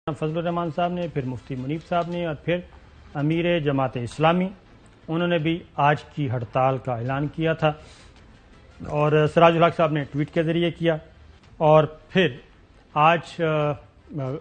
فضل الرحمان صاحب نے، پھر مفتی منیب صاحب نے، اور پھر امیر جماعت اسلامی، انہوں نے بھی آج کی ہڑتال کا اعلان کیا تھا، اور سراج الحق صاحب نے ٹویٹ کے ذریعے کیا. اور پھر آج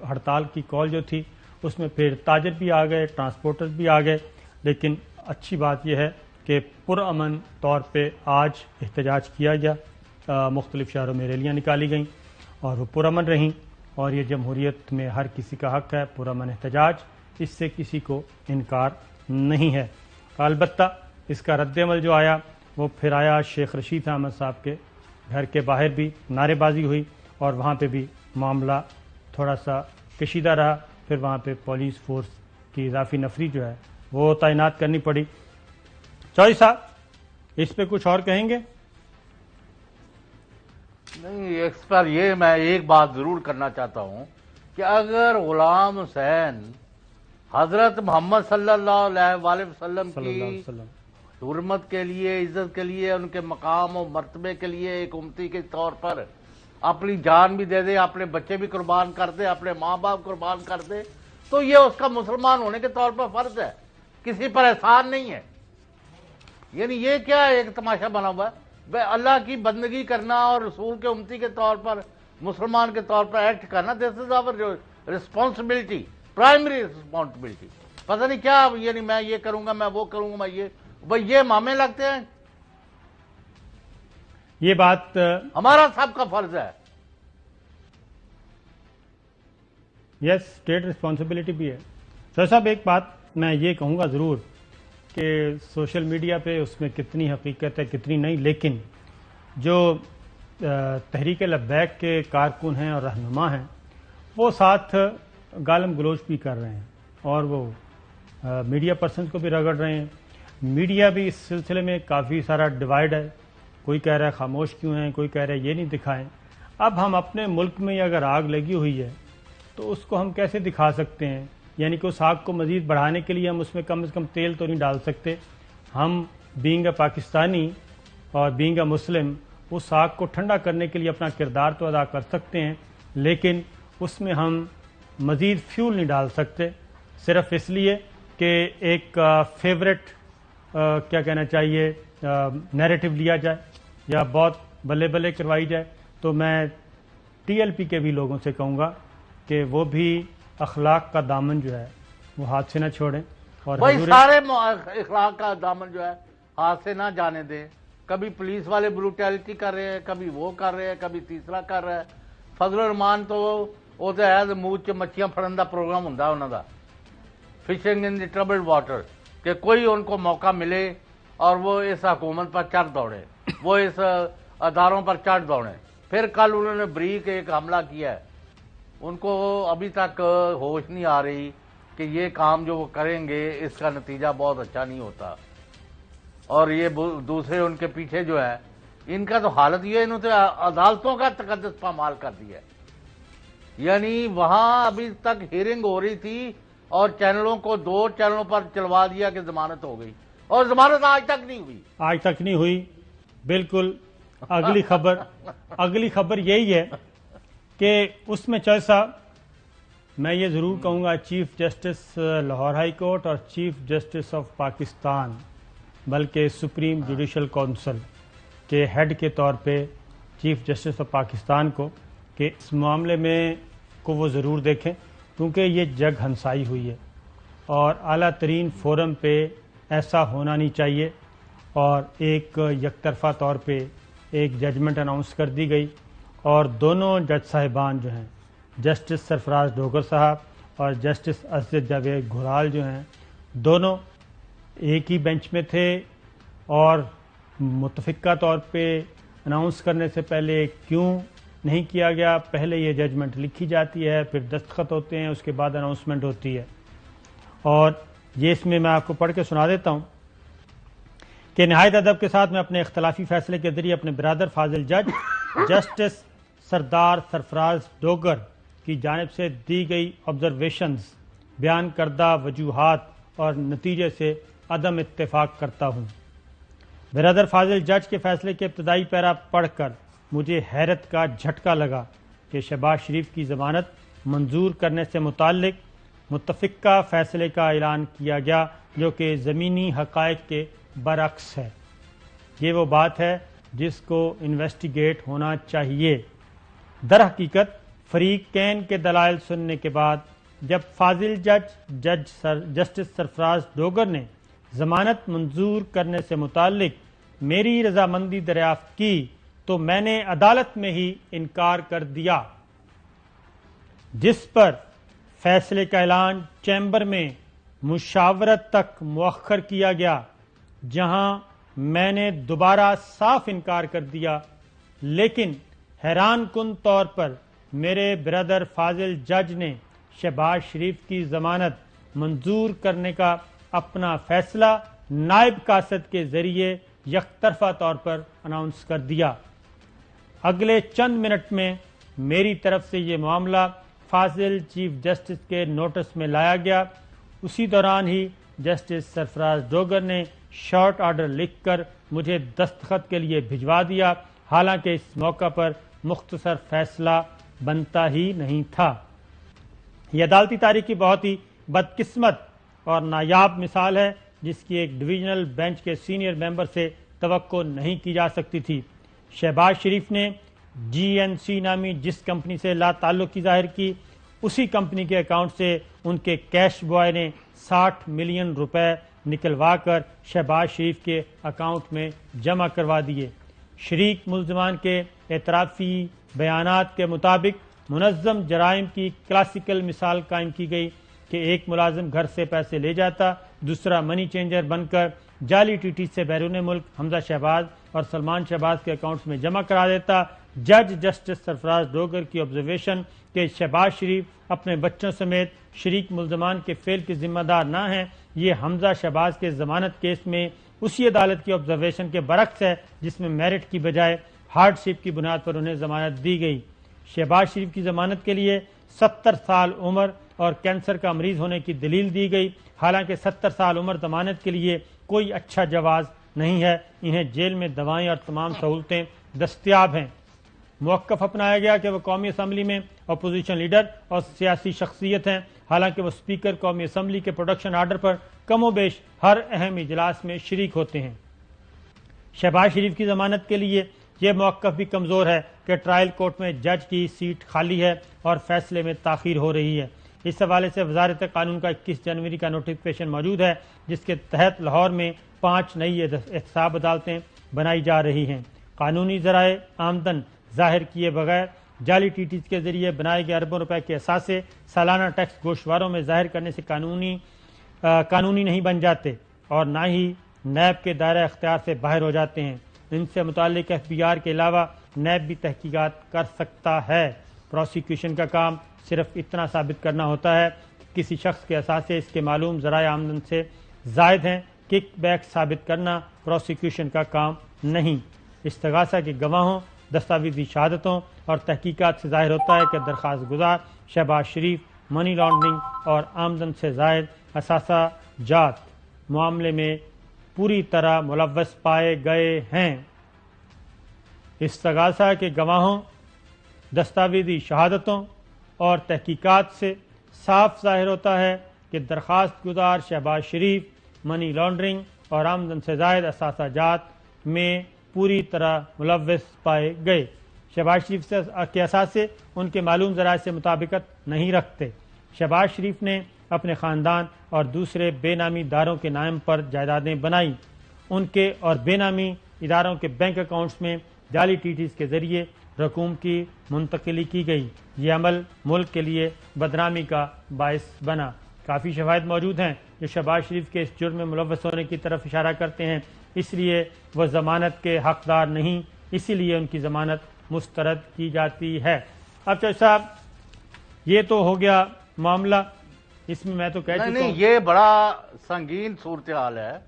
ہڑتال کی کال جو تھی اس میں پھر تاجر بھی آ گئے، ٹرانسپورٹرز بھی آ گئے. لیکن اچھی بات یہ ہے کہ پرامن طور پہ آج احتجاج کیا گیا، مختلف شہروں میں ریلیاں نکالی گئیں اور وہ پرامن رہیں. اور یہ جمہوریت میں ہر کسی کا حق ہے پرامن احتجاج، اس سے کسی کو انکار نہیں ہے. البتہ اس کا رد عمل جو آیا وہ پھر آیا شیخ رشید احمد صاحب کے گھر کے باہر بھی نعرے بازی ہوئی، اور وہاں پہ بھی معاملہ تھوڑا سا کشیدہ رہا. پھر وہاں پہ پولیس فورس کی اضافی نفری جو ہے وہ تعینات کرنی پڑی. چوہدری صاحب اس پہ کچھ اور کہیں گے؟ نہیں، اس پر یہ میں ایک بات ضرور کرنا چاہتا ہوں کہ اگر غلام حسین حضرت محمد صلی اللہ علیہ وسلم کی حرمت کے لیے، عزت کے لیے، ان کے مقام و مرتبے کے لیے ایک امتی کے طور پر اپنی جان بھی دے دے، اپنے بچے بھی قربان کر دے، اپنے ماں باپ قربان کر دے، تو یہ اس کا مسلمان ہونے کے طور پر فرض ہے، کسی پر احسان نہیں ہے. یعنی یہ کیا ایک تماشا بنا ہوا ہے؟ اللہ کی بندگی کرنا اور رسول کے امتی کے طور پر، مسلمان کے طور پر ایکٹ کرنا، دس از آور ریسپانسبلٹی، پرائمری ریسپانسبلٹی. پتہ نہیں کیا، یعنی میں یہ کروں گا، میں وہ کروں گا، میں یہ مامے لگتے ہیں. یہ بات ہمارا سب کا فرض ہے. یس، اسٹیٹ ریسپانسبلٹی بھی ہے. سر صاحب ایک بات میں یہ کہوں گا ضرور کہ سوشل میڈیا پہ اس میں کتنی حقیقت ہے کتنی نہیں، لیکن جو تحریک لبیک کے کارکن ہیں اور رہنما ہیں وہ ساتھ گالم گلوچ بھی کر رہے ہیں، اور وہ میڈیا پرسنز کو بھی رگڑ رہے ہیں. میڈیا بھی اس سلسلے میں کافی سارا ڈیوائیڈ ہے. کوئی کہہ رہا ہے خاموش کیوں ہیں، کوئی کہہ رہا ہے یہ نہیں دکھائیں. اب ہم اپنے ملک میں اگر آگ لگی ہوئی ہے تو اس کو ہم کیسے دکھا سکتے ہیں؟ یعنی کہ اس آگ کو مزید بڑھانے کے لیے ہم اس میں کم از کم تیل تو نہیں ڈال سکتے. ہم بینگ اے پاکستانی اور بینگ اے مسلم اس آگ کو ٹھنڈا کرنے کے لیے اپنا کردار تو ادا کر سکتے ہیں، لیکن اس میں ہم مزید فیول نہیں ڈال سکتے، صرف اس لیے کہ ایک فیوریٹ کیا کہنا چاہیے نیریٹو لیا جائے یا بہت بلے بلے کروائی جائے. تو میں ٹی ایل پی کے بھی لوگوں سے کہوں گا کہ وہ بھی اخلاق کا دامن جو ہے وہ ہاتھ سے نہ چھوڑیں، اور بھائی سارے اخلاق کا دامن جو ہے ہاتھ سے نہ جانے دیں. کبھی پولیس والے بروٹیلٹی کر رہے ہیں، کبھی وہ کر رہے ہیں، کبھی تیسرا کر رہا ہے. فضل الرحمان تو وہ تو ہے منہ چ مچھیاں پھڑن کا پروگرام ہوں انہوں کا، فشنگ ان دی ٹربلڈ واٹر، کہ کوئی ان کو موقع ملے اور وہ اس حکومت پر چڑھ دوڑے، وہ اس اداروں پر چڑھ دوڑے. پھر کل انہوں نے بریک ایک حملہ کیا ہے، ان کو ابھی تک ہوش نہیں آ رہی کہ یہ کام جو وہ کریں گے اس کا نتیجہ بہت اچھا نہیں ہوتا. اور یہ دوسرے ان کے پیچھے جو ہے ان کا تو حالت یہ ہے، انہوں نے عدالتوں کا تقدس پامال کر دیا ہے. یعنی وہاں ابھی تک ہیئرنگ ہو رہی تھی اور چینلوں کو 2 چینلوں پر چلوا دیا کہ ضمانت ہو گئی، اور ضمانت آج تک نہیں ہوئی. بالکل. اگلی خبر یہی ہے کہ اس میں چوہدری صاحب میں یہ ضرور کہوں گا chief justice Lahore high court اور چیف جسٹس آف پاکستان، بلکہ سپریم جوڈیشل کونسل کے ہیڈ کے طور پہ چیف جسٹس آف پاکستان کو، کہ اس معاملے میں کو وہ ضرور دیکھیں، کیونکہ یہ جگ ہنسائی ہوئی ہے اور اعلیٰ ترین فورم پہ ایسا ہونا نہیں چاہیے. اور ایک یک طرفہ طور پہ ایک ججمنٹ اناؤنس کر دی گئی، اور دونوں جج صاحبان جو ہیں، جسٹس سرفراز ڈوگر صاحب اور جسٹس اسد جاوید گھرال جو ہیں، دونوں ایک ہی بینچ میں تھے، اور متفقہ طور پہ اناؤنس کرنے سے پہلے کیوں نہیں کیا گیا؟ پہلے یہ ججمنٹ لکھی جاتی ہے، پھر دستخط ہوتے ہیں، اس کے بعد اناؤنسمنٹ ہوتی ہے. اور یہ اس میں آپ کو پڑھ کے سنا دیتا ہوں کہ نہایت ادب کے ساتھ میں اپنے اختلافی فیصلے کے ذریعے اپنے برادر فاضل جج جسٹس سردار سرفراز ڈوگر کی جانب سے دی گئی آبزرویشنز، بیان کردہ وجوہات اور نتیجے سے عدم اتفاق کرتا ہوں. برادر فاضل جج کے فیصلے کے ابتدائی پیرا پڑھ کر مجھے حیرت کا جھٹکا لگا کہ شہباز شریف کی ضمانت منظور کرنے سے متعلق متفقہ فیصلے کا اعلان کیا گیا جو کہ زمینی حقائق کے برعکس ہے۔ یہ وہ بات ہے جس کو انویسٹیگیٹ ہونا چاہیے۔ در حقیقت فریقین کے دلائل سننے کے بعد جب فاضل جسٹس سرفراز ڈوگر نے ضمانت منظور کرنے سے متعلق میری رضامندی دریافت کی تو میں نے عدالت میں ہی انکار کر دیا، جس پر فیصلے کا اعلان چیمبر میں مشاورت تک مؤخر کیا گیا، جہاں میں نے دوبارہ صاف انکار کر دیا، لیکن حیران کن طور پر میرے بردر فاضل جج نے شہباز شریف کی ضمانت منظور کرنے کا اپنا فیصلہ نائب قاصد کے ذریعے یک طرفہ طور پر اناؤنس کر دیا۔ اگلے چند منٹ میں میری طرف سے یہ معاملہ فاضل چیف جسٹس کے نوٹس میں لایا گیا۔ اسی دوران ہی جسٹس سرفراز ڈوگر نے شارٹ آرڈر لکھ کر مجھے دستخط کے لیے بھجوا دیا، حالانکہ اس موقع پر مختصر فیصلہ بنتا ہی نہیں تھا۔ یہ عدالتی تاریخ کی بہت ہی بدقسمت اور نایاب مثال ہے جس کی ایک ڈویژنل بینچ کے سینئر ممبر سے توقع نہیں کی جا سکتی تھی۔ شہباز شریف نے GNC نامی جس کمپنی سے لا تعلقی ظاہر کی، اسی کمپنی کے اکاؤنٹ سے ان کے کیش بوائے نے 60 ملین روپے نکلوا کر شہباز شریف کے اکاؤنٹ میں جمع کروا دیے۔ شریک ملزمان کے اعترافی بیانات کے مطابق منظم جرائم کی کلاسیکل مثال قائم کی گئی کہ ایک ملازم گھر سے پیسے لے جاتا، دوسرا منی چینجر بن کر جعلی TT سے بیرون ملک حمزہ شہباز اور سلمان شہباز کے اکاؤنٹس میں جمع کرا دیتا۔ جج جسٹس سرفراز ڈوگر کی آبزرویشن کہ شہباز شریف اپنے بچوں سمیت شریک ملزمان کے فعل کے ذمہ دار نہ ہیں، یہ حمزہ شہباز کے ضمانت کیس میں اسی عدالت کی آبزرویشن کے برعکس ہے جس میں میرٹ کی بجائے ہارڈ شپ کی بنیاد پر انہیں ضمانت دی گئی۔ شہباز شریف کی ضمانت کے لیے 70 سال عمر اور کینسر کا مریض ہونے کی دلیل دی گئی، حالانکہ 70 سال عمر ضمانت کے لیے کوئی اچھا جواز نہیں ہے۔ انہیں جیل میں دوائیں اور تمام سہولتیں دستیاب ہیں۔ موقف اپنایا گیا کہ وہ قومی اسمبلی میں اپوزیشن لیڈر اور سیاسی شخصیت ہیں، حالانکہ وہ اسپیکر قومی اسمبلی کے پروڈکشن آرڈر پر کم و بیش ہر اہم اجلاس میں شریک ہوتے ہیں۔ شہباز شریف کی ضمانت کے لیے یہ موقف بھی کمزور ہے کہ ٹرائل کورٹ میں جج کی سیٹ خالی ہے اور فیصلے میں تاخیر ہو رہی ہے۔ اس حوالے سے وزارت قانون کا 21 جنوری کا نوٹیفکیشن موجود ہے جس کے تحت لاہور میں 5 نئی احتساب عدالتیں بنائی جا رہی ہیں۔ قانونی ذرائع آمدن ظاہر کیے بغیر جعلی TTs کے ذریعے بنائے گئے اربوں روپے کے اثاثے سالانہ ٹیکس گوشواروں میں ظاہر کرنے سے قانونی نہیں بن جاتے اور نہ ہی نیب کے دائرہ اختیار سے باہر ہو جاتے ہیں۔ ان سے متعلق FBR کے علاوہ نیب بھی تحقیقات کر سکتا ہے۔ پروسیکیوشن کا کام صرف اتنا ثابت کرنا ہوتا ہے کہ کسی شخص کے اثاثے اس کے معلوم ذرائع آمدن سے زائد ہیں۔ کک بیک ثابت کرنا پروسیکیوشن کا کام نہیں۔ استغاثہ کے گواہوں، دستاویزی شہادتوں اور تحقیقات سے ظاہر ہوتا ہے کہ درخواست گزار شہباز شریف منی لانڈرنگ اور آمدن سے زائد اثاثہ جات معاملے میں پوری طرح ملوث پائے گئے ہیں۔ استغاثہ کے گواہوں، دستاویزی شہادتوں اور تحقیقات سے صاف ظاہر ہوتا ہے کہ درخواست گزار شہباز شریف منی لانڈرنگ اور آمدن سے زائد اثاثہ جات میں پوری طرح ملوث پائے گئے۔ شہباز شریف کے اثاثے ان کے معلوم ذرائع سے مطابقت نہیں رکھتے۔ شہباز شریف نے اپنے خاندان اور دوسرے بے نامی اداروں کے نام پر جائیدادیں بنائیں۔ ان کے اور بے نامی اداروں کے بینک اکاؤنٹس میں جعلی TTs کے ذریعے رقوم کی منتقلی کی گئی۔ یہ عمل ملک کے لیے بدنامی کا باعث بنا۔ کافی شواہد موجود ہیں جو شہباز شریف کے اس جرم میں ملوث ہونے کی طرف اشارہ کرتے ہیں، اس لیے وہ ضمانت کے حقدار نہیں، اسی لیے ان کی ضمانت مسترد کی جاتی ہے۔ اب چودھری صاحب یہ تو ہو گیا معاملہ، اس میں میں تو کہہ چکا ہوں نہیں، یہ بڑا سنگین صورتحال ہے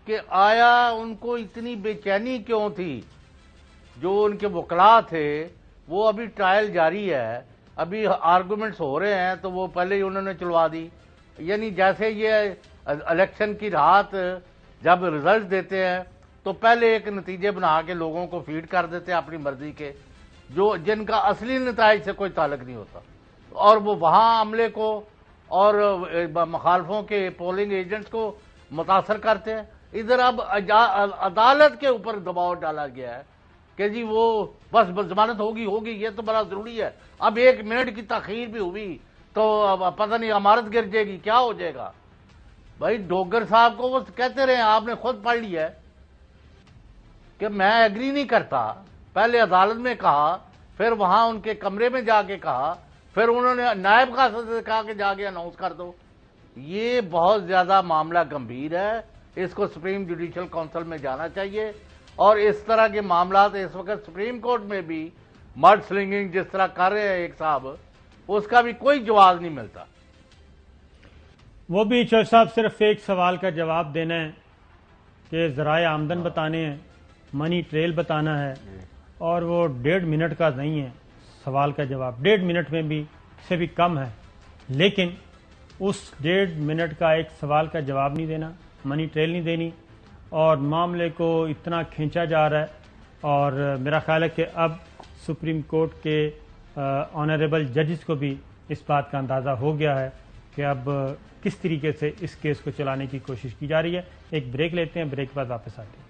کہ آیا ان کو اتنی بے چینی کیوں تھی؟ جو ان کے وکلاء تھے وہ ابھی ٹرائل جاری ہے، ابھی آرگومنٹس ہو رہے ہیں تو وہ پہلے ہی انہوں نے چلوا دی۔ یعنی جیسے یہ الیکشن کی رات جب رزلٹ دیتے ہیں تو پہلے ایک نتیجے بنا کے لوگوں کو فیڈ کر دیتے ہیں اپنی مرضی کے، جن کا اصلی نتائج سے کوئی تعلق نہیں ہوتا۔ اور وہ وہاں عملے کو اور مخالفوں کے پولنگ ایجنٹس کو متاثر کرتے ہیں. ادھر اب عدالت کے اوپر دباؤ ڈالا گیا ہے کہ جی وہ بس ضمانت ہوگی یہ تو بڑا ضروری ہے. اب 1 منٹ کی تاخیر بھی ہوئی تو پتہ نہیں عمارت گر جائے گی، کیا ہو جائے گا. بھائی ڈوگر صاحب کو وہ کہتے رہے، آپ نے خود پڑھ لیا ہے کہ میں ایگری نہیں کرتا. پہلے عدالت میں کہا، پھر وہاں ان کے کمرے میں جا کے کہا، پھر انہوں نے نائب قاضی سے کہا کہ جا کے اناؤنس کر دو. یہ بہت زیادہ معاملہ گمبھیر ہے، اس کو سپریم جوڈیشل کونسل میں جانا چاہیے. اور اس طرح کے معاملات اس وقت سپریم کورٹ میں بھی مڈ سلنگنگ جس طرح کر رہے ہیں ایک صاحب، اس کا بھی کوئی جواز نہیں ملتا. وہ بھی چوہدری صاحب صرف ایک سوال کا جواب دینا ہے کہ ذرائع آمدن بتانے ہیں، منی ٹریل بتانا ہے، اور وہ 1.5 منٹ کا نہیں ہے سوال کا جواب. 1.5 منٹ میں بھی سے بھی کم ہے، لیکن اس 1.5 منٹ کا ایک سوال کا جواب نہیں دینا، منی ٹریل نہیں دینی، اور معاملے کو اتنا کھینچا جا رہا ہے. اور میرا خیال ہے کہ اب سپریم کورٹ کے آنریبل ججز کو بھی اس بات کا اندازہ ہو گیا ہے کہ اب کس طریقے سے اس کیس کو چلانے کی کوشش کی جا رہی ہے. ایک بریک لیتے ہیں، بریک کے بعد واپس آتے ہیں.